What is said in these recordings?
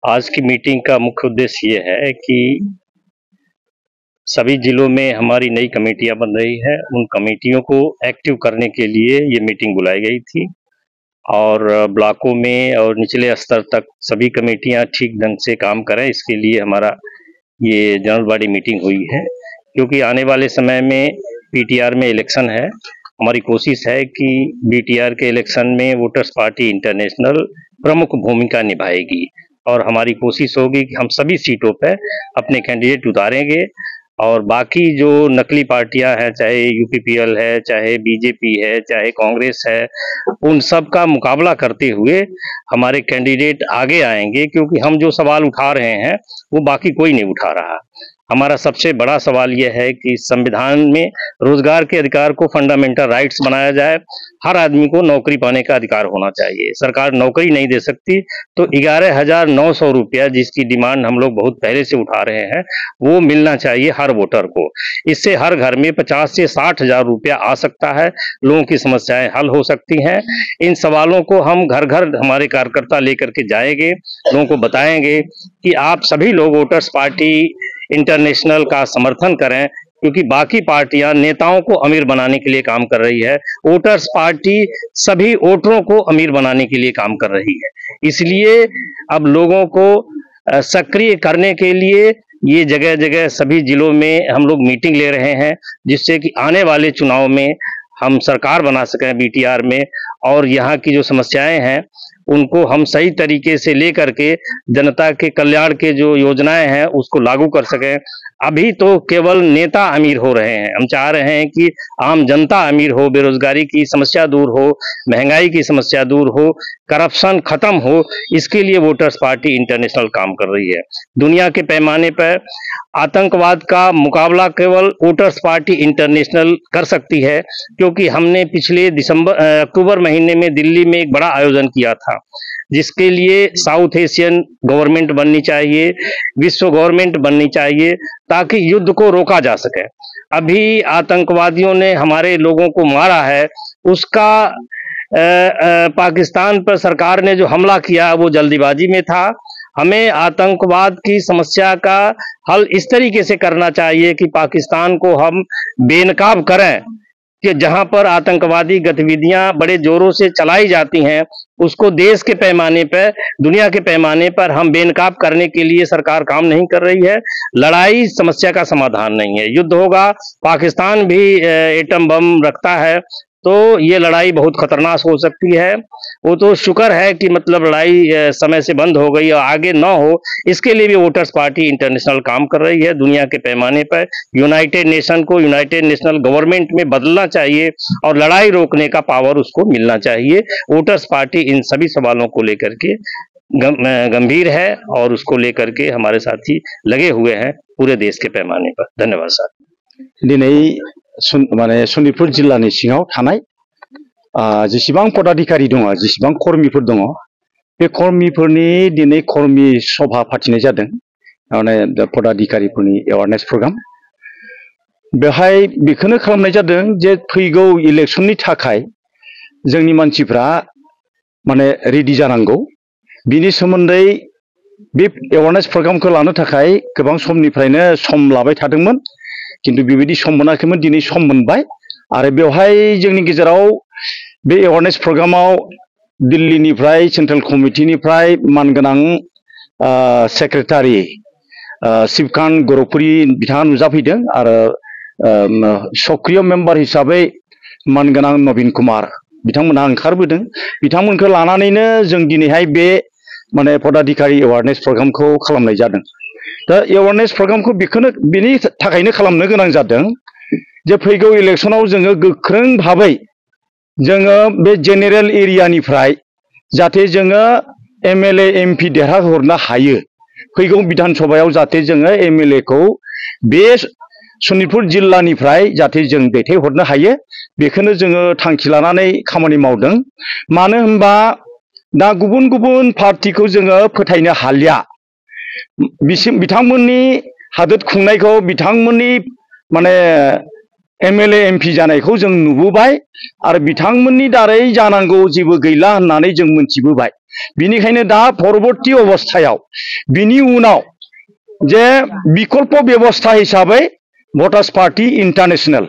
आज की मीटिंग का मुख्य उद्देश्य ये है कि सभी जिलों में हमारी नई कमेटियां बन रही है, उन कमेटियों को एक्टिव करने के लिए ये मीटिंग बुलाई गई थी और ब्लॉकों में और निचले स्तर तक सभी कमेटियां ठीक ढंग से काम करें, इसके लिए हमारा ये जनरल बॉडी मीटिंग हुई है। क्योंकि आने वाले समय में पीटीआर में इलेक्शन है, हमारी कोशिश है कि बीटीआर के इलेक्शन में वोटर्स पार्टी इंटरनेशनल प्रमुख भूमिका निभाएगी और हमारी कोशिश होगी कि हम सभी सीटों पर अपने कैंडिडेट उतारेंगे और बाकी जो नकली पार्टियां हैं, चाहे यूपीपीएल है, चाहे बीजेपी है, चाहे कांग्रेस है, उन सब का मुकाबला करते हुए हमारे कैंडिडेट आगे आएंगे। क्योंकि हम जो सवाल उठा रहे हैं वो बाकी कोई नहीं उठा रहा। हमारा सबसे बड़ा सवाल यह है कि संविधान में रोजगार के अधिकार को फंडामेंटल राइट्स बनाया जाए, हर आदमी को नौकरी पाने का अधिकार होना चाहिए। सरकार नौकरी नहीं दे सकती तो 11,900 रुपया जिसकी डिमांड हम लोग बहुत पहले से उठा रहे हैं वो मिलना चाहिए हर वोटर को। इससे हर घर में 50 से 60,000 रुपया आ सकता है, लोगों की समस्याएं हल हो सकती हैं। इन सवालों को हम घर घर हमारे कार्यकर्ता लेकर के जाएंगे, लोगों को बताएंगे कि आप सभी लोग वोटर्स पार्टी इंटरनेशनल का समर्थन करें, क्योंकि बाकी पार्टियां नेताओं को अमीर बनाने के लिए काम कर रही है, वोटर्स पार्टी सभी वोटरों को अमीर बनाने के लिए काम कर रही है। इसलिए अब लोगों को सक्रिय करने के लिए ये जगह जगह सभी जिलों में हम लोग मीटिंग ले रहे हैं, जिससे कि आने वाले चुनाव में हम सरकार बना सकें बीटीआर में, और यहाँ की जो समस्याएं हैं उनको हम सही तरीके से लेकर के जनता के कल्याण के जो योजनाएं हैं उसको लागू कर सकें। अभी तो केवल नेता अमीर हो रहे हैं, हम चाह रहे हैं कि आम जनता अमीर हो, बेरोजगारी की समस्या दूर हो, महंगाई की समस्या दूर हो, करप्शन खत्म हो। इसके लिए वोटर्स पार्टी इंटरनेशनल काम कर रही है। दुनिया के पैमाने पर आतंकवाद का मुकाबला केवल वोटर्स पार्टी इंटरनेशनल कर सकती है, क्योंकि हमने पिछले अक्टूबर महीने में दिल्ली में एक बड़ा आयोजन किया था, जिसके लिए साउथ एशियन गवर्नमेंट बननी चाहिए, विश्व गवर्नमेंट बननी चाहिए, ताकि युद्ध को रोका जा सके। अभी आतंकवादियों ने हमारे लोगों को मारा है, उसका पाकिस्तान पर सरकार ने जो हमला किया वो जल्दीबाजी में था। हमें आतंकवाद की समस्या का हल इस तरीके से करना चाहिए कि पाकिस्तान को हम बेनकाब करें कि जहां पर आतंकवादी गतिविधियां बड़े जोरों से चलाई जाती हैं उसको देश के पैमाने पर, दुनिया के पैमाने पर हम बेनकाब करने के लिए सरकार काम नहीं कर रही है। लड़ाई समस्या का समाधान नहीं है, युद्ध होगा। पाकिस्तान भी एटम बम रखता है, तो ये लड़ाई बहुत खतरनाक हो सकती है। वो तो शुक्र है कि मतलब लड़ाई समय से बंद हो गई और आगे न हो, इसके लिए भी वोटर्स पार्टी इंटरनेशनल काम कर रही है। दुनिया के पैमाने पर यूनाइटेड नेशन को यूनाइटेड नेशनल गवर्नमेंट में बदलना चाहिए और लड़ाई रोकने का पावर उसको मिलना चाहिए। वोटर्स पार्टी इन सभी सवालों को लेकर के गंभीर है और उसको लेकर के हमारे साथी लगे हुए हैं पूरे देश के पैमाने पर। धन्यवाद सर। दिनै माने सनितपुर जिल्लानि सिङाव थानाय जेसेबां पदाधिकारी दङ, जेसेबां कर्मीफोर दङ, बे कर्मीफोरनि दिनै कर्मी सभा फाथिनाय जादों, माने पदाधिकारिफोरनि एवारनेस प्रग्राम। बेहाय बेखौनो खालामनाय जादों जे फैगौ इलेक्शननि थाखाय जोंनि मानसिफ्रा माने रेडि जानांगौ। बिनि सोमोन्दै बे एवारनेस प्रग्रामखौ लानो थाखाय गोबां समनिफ्रायनो सम लाबाय थादोंमोन, किन्तु बेबायदि सम मोनाखैमोन। दिनै सम मोनबाय आरो बेवहाय जोंनि गेजेराव बे एवारनेस प्रग्रामाव दिल्लीनिफ्राय सेन्ट्रेल कमिटिनिफ्राय मानगोनां सेक्रेटारि शिबकान्त गरखपुरी बिथाङा नुजाफैदों आरो सक्रिय मेम्बार हिसाबै मानगोनां नवीन कुमार बिथांमोनहा ओंखारबोदों। बिथांमोनखौ लानानैनो जों दिनैहाय बे माने पदाधिकारी एवारनेस प्रग्रामखौ खालामनाय जादों। दा एवारनेस प्रग्रामखौ बेनि थाखायनो खालामनो गोनां जादों जे फैगौ इलेक्शनाव जोङो गोख्रों भाबै जोङो बे जेनेरेल एरियानिफ्राय जाहाथे जोङो एमएलए एमपि देरहाहरनो हायो, फैगौ विधान सभायाव जाहाथे जोङो एमएलए खौ बे सनितपुर जिल्लानिफ्राय जाहाथे जों दैथायहरनो हायो, बेखौनो जोङो थांखि लानानै खामानि मावदों। मानो होनबा दा गुबुन गुबुन पार्टिखौ जोङो फोथायनो हालिया। बिथांमोननि हादोर खुंनायखौ, बिथांमोननि माने एमएलए एमपि जानायखौ जों नुबोबाय आरो बिथांमोननि दारै जानांगौ जेबो गैला होननानै जों मोनथिबोबाय। बिनिखायनो दा परवर्ती अवस्थायाव बिनि उनाव जे विकल्प व्यवस्था हिसाबै भटार्स पार्टी इंटरनेशनल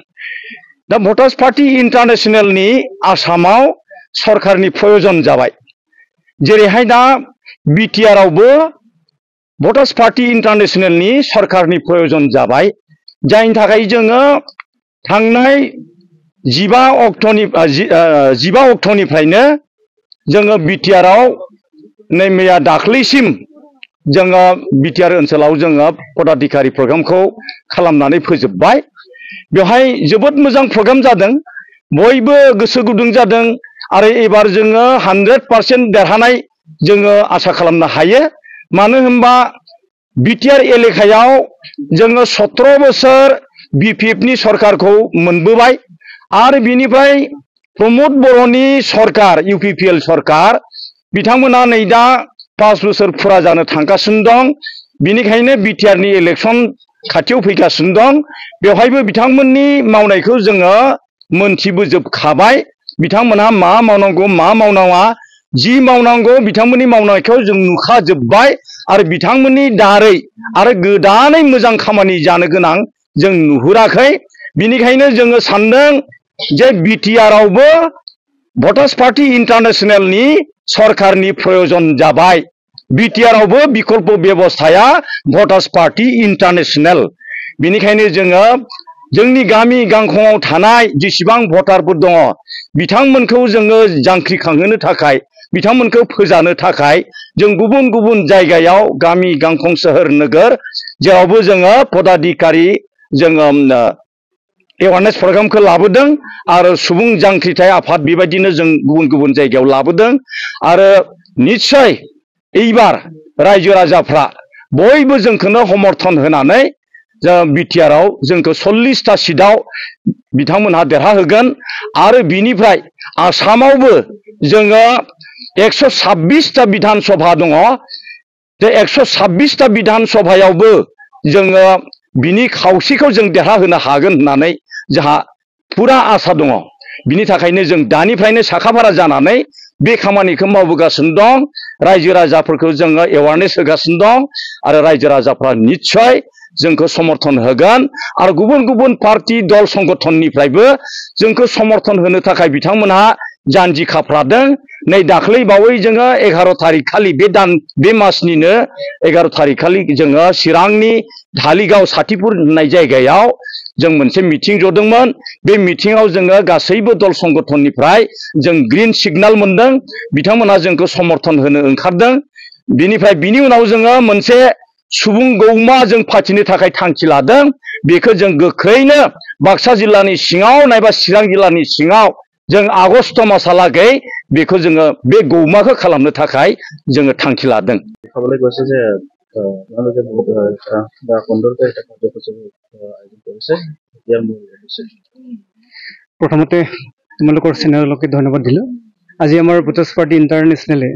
दा भटार्स पार्टी इंटरनेशनल नि आसामाव सरकारनि प्रयोजन जाबाय जेरैहाय दा बिटिआर आवबो भटार्स पार्टी इंटरनेशनल नि सरकारनि प्रयोजन जाबाय जायनि थाखाय जोङो थांनाय 15 अक्ट'निफ्रायनो जोङो बिटिआर आव नै मैया दाख्लैसिम जोङो बिटिआर ओनसोलाव जोङो पदाधिकारी प्रग्रामखौ खालामनानै फोजोबबाय बेवहाय जोबोद मोजां प्रग्राम जादों बयबो गोसो गुदुं जादों आरो एबार जोङो 100% देरहानाय जोङो आसा खालामनो हायो मानो होनबा बिटिआर एलेखायाव जोङो 17 बोसोर बिपिएफ नि सरकारखौ मोनबोबाय आरो बिनिफ्राय प्रमोद बर'नि सरकार इउपिपिएल सरकार बिथांमोना नै दा 5 बोसोर फुरा जानो थांगासिनो दं बिनिखायनो बिटिआर नि इलेक्शन खाथियाव फैगासिनो दं बेवहायबो बिथांमोननि मावनायखौ जोङो मोनथिबोजोबखाबाय बिथांमोनहा मा मावनांगौ मा मावनाङा जि मावनांगौ बिथांमोननि मावनायखौ जों नुखाजोबबाय आरो बिथांमोननि दारै आरो गोदानै मोजां खामानि जानो गोनां जों नुहुराखै बिनिखायनो जोङो सानदों जे बिटिआर आवबो भटार्स पार्टी इंटरनेशनल नि सरकारनि प्रयोजन जाबाय बिटिआर आवबो विकल्प व्यवस्थाया भटार्स पार्टी इंटरनेशनल बिनिखायनो जोङो जोंनि गामि गांखंआव थानाय जेसेबां भटारफोर दङ बिथांमोनखौ जोङो जांख्रिखांहोनो थाखाय बिथांमोनखौ फोजानो थाखाय जों गुबुन गुबुन जायगायाव गामि गांखं सोहोर नोगोर जेरावबो जोङो पदाधिकारी जोङो एवारनेस प्रग्रामखौ लाबोदों आरो सुबुं जांख्रिथाय आफाद बेबायदिनो जों गुबुन गुबुन जायगायाव लाबोदों आरो निश्चय एबार रायजो राजाफ्रा बयबो जोंखौनो समर्थन होनानै बिटिआर आव जोंखौ 40टा सीटआव बिथांमोनहा देरहाहोगोन आरो बिनिफ्राय आसामावबो जोङो 126टा विधान सभा दङ जे 126टा विधान सभायावबो जोङो बिनि खावसेखौ जों देरहाहोनो हागोन होननानै जोंहा पुरा आसा दङ बिनि थाखायनो जों दानिफ्रायनो साखाफारा जानानै बे खामानिखौ मावबोगासिनो दं रायजो राजाफोरखौ जोङो एवारनेस होगासिनो दं आरो रायजो राजाफ्रा निश्चय जोंखौ समर्थन होगोन आरो गुबुन गुबुन पार्टी दल संगठननिफ्रायबो जोंखौ समर्थन होनो थाखाय बिथांमोनहा जानजि खाफ्रादों नै दाख्लै बावै जोङो 11 तारिख खालि बे मासनिनो 11 तारिख खालि जोङो चिरांनि धालिगाव साथिपुर होननाय जायगायाव जों मोनसे मिटिं जदोंमोन बे मिटिंआव जोङो गासैबो दल संगठननिफ्राय जों ग्रीन सिगनेल मोनदों बिथांमोनहा जोंखौ समर्थन होनो ओंखारदों बिनिफ्राय बिनि उनाव जोङो मोनसे सुबुं गौमा जों फाथिनो थाखाय थांखि लादों बेखौ जों गोख्रैनो बाक्सा जिल्लानि सिङाव नायबा चिरां जिल्लानि सिङाव जों आगस्ट मासहालागै बेखौ जोङो बे गौमाखौ खालामनो थाखाय जोङो थांखि लादों प्रथमते তোমালোকৰ চেনেলকে ধন্যবাদ দিলো আজি আমাৰ ভোটাৰ্স পাৰ্টি ইন্টাৰনেশনালে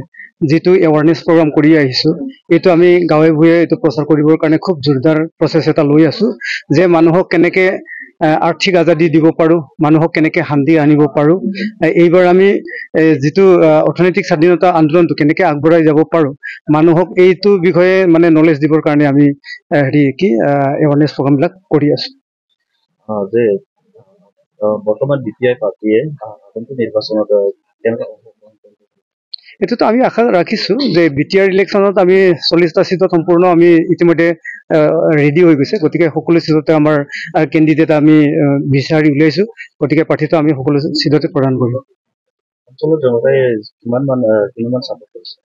যেটো এৱাৰনেস প্ৰগ্ৰাম কৰি আহিছো এটো আমি গাঁৱে ভূঞে এটো প্ৰচাৰ কৰিবৰ কাৰণে খুব জোৰদাৰ প্ৰচেছ এটা লৈ আছো যে মানুহক কেনেকে আৰ্থিক আজাদি দিব পাৰো মানুহক কেনেকে শান্তি আনিব পাৰো এইবাৰ আমি যেটো অৰ্থনৈতিক স্বাধীনতা আন্দোলনটো কেনেকে আগবঢ়াই যাব পাৰো মানুহক এইটো বিষয়ে মানে নলেজ দিবৰ কাৰণে আমি এৱাৰনেস প্ৰগ্ৰামবিলাক কৰি আছো যে বৰ্তমান বিটিআই পাৰ্টিয়ে আগন্তুক নিৰ্বাচনত কেনেকৈ এটোতো আমি আশা ৰাখিছো যে বিটিআৰ ইলেকশ্যনত আমি 40টা সিটত সম্পূৰ্ণ আমি ইতিমধ্যে ৰেডি হৈ গৈছে গতিকে সকলো সিটতে আমাৰ ক্যান্ডিডেট আমি বিচাৰি উলাইছো গতিকে প্ৰাৰ্থীটো আমি সকলো সিটতে প্ৰদান কৰিম অঞ্চলৰ জনতাই কিমান সাপোৰ্ট কৰিছে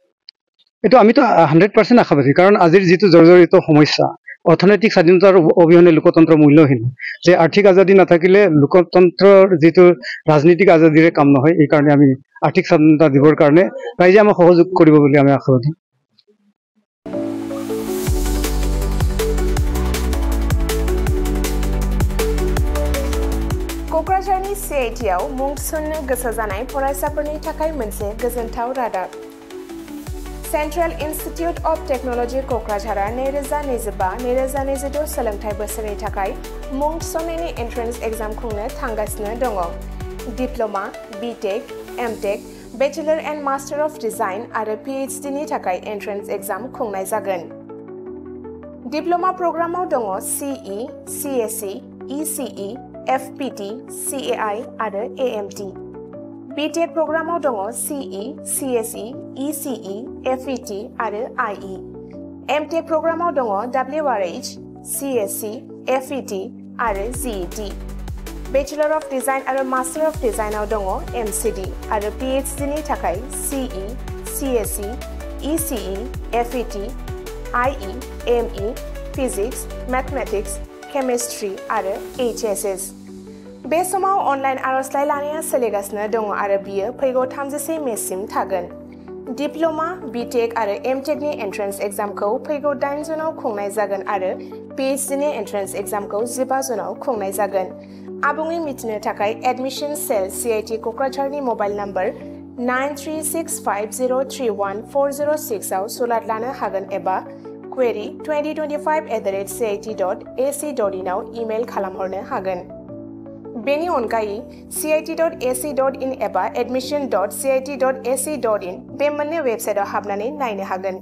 এটো আমিতো 100% আশাবাদী কাৰণ আজিৰ যেটো জৰ্জৰিত সমস্যা অৰ্থনৈতিক স্বাধীনতাৰ অবিহনে লোকতন্ত্ৰ মূল্যহীন যে আৰ্থিক আজাদি নাথাকিলে লোকতন্ত্ৰৰ যেটো ৰাজনৈতিক আজাদিৰে কাম নহয় এই কাৰণে আমি আৰ্থিক স্বাধীনতা দিবৰ কাৰণে ৰাইজে আমাক সহযোগ কৰিব বুলি আমি আশাবাদী क'क्राझारनि CITआव मुं थिसननो गोसो जानाय फरायसाफोरनि थाखाय मोनसे गोजोनथाव रादाब सेंट्रल इंस्टीट्यूट ऑफ टेक्नोलॉजी क'क्राझारा 2025-2026 सोलोंथाइ बोसोरनि थाखाय मुं थिसननायनि एन्ट्रेन्स एग्जाम खुंनो थांगासिनो दङ diploma BTech MTech Bachelor and Master of Design आरो PhD नि थाखाय एन्ट्रेन्स एग्जाम खुंनाय जागोन। डिप्लोमा प्रग्रामाव दङ CE, CSE, ECE, FPT, CAI आरो AMT। BTech प्रग्रामाव दङ CE, CSE, ECE, FET आरो IE। MTech प्रग्रामाव दङ WRH, CSC, FET आरो GET। Bachelor of Design आरो Master of Design आव दङ MCD आरो PhD नि थाखाय CE, CSE, ECE, FET, IE, ME, Physics, Mathematics, Chemistry आरो HSS। बे समाव अनलाइन आरजलाइ लानाया सोलिगासिनो दङ आरो बियो फैगौ 31 मेसिम थागोन। डिप्लोमा, BTech आरो MTech नि एन्ट्रेन्स एग्जामखौ फैगौ 8 जुनाव खुंनाय जागोन आरो PhD नि एन्ट्रेन्स एग्जामखौ 15 जुनाव खुंनाय जागोन। आबुङै मिथिनो थाखाय एडमिशन सेल CIT क'क्राझारनि मबाइल नम्बर 9365031406 आव सुलाद लानो हागोन एबा query2025@cit.ac.in आव इमेल खालामहरनो हागोन। बेनि अनगायै cit.ac.in एबा admission.cit.ac.in बे मोननै वेबसाइटआव हाबनानै नायनो हागोन।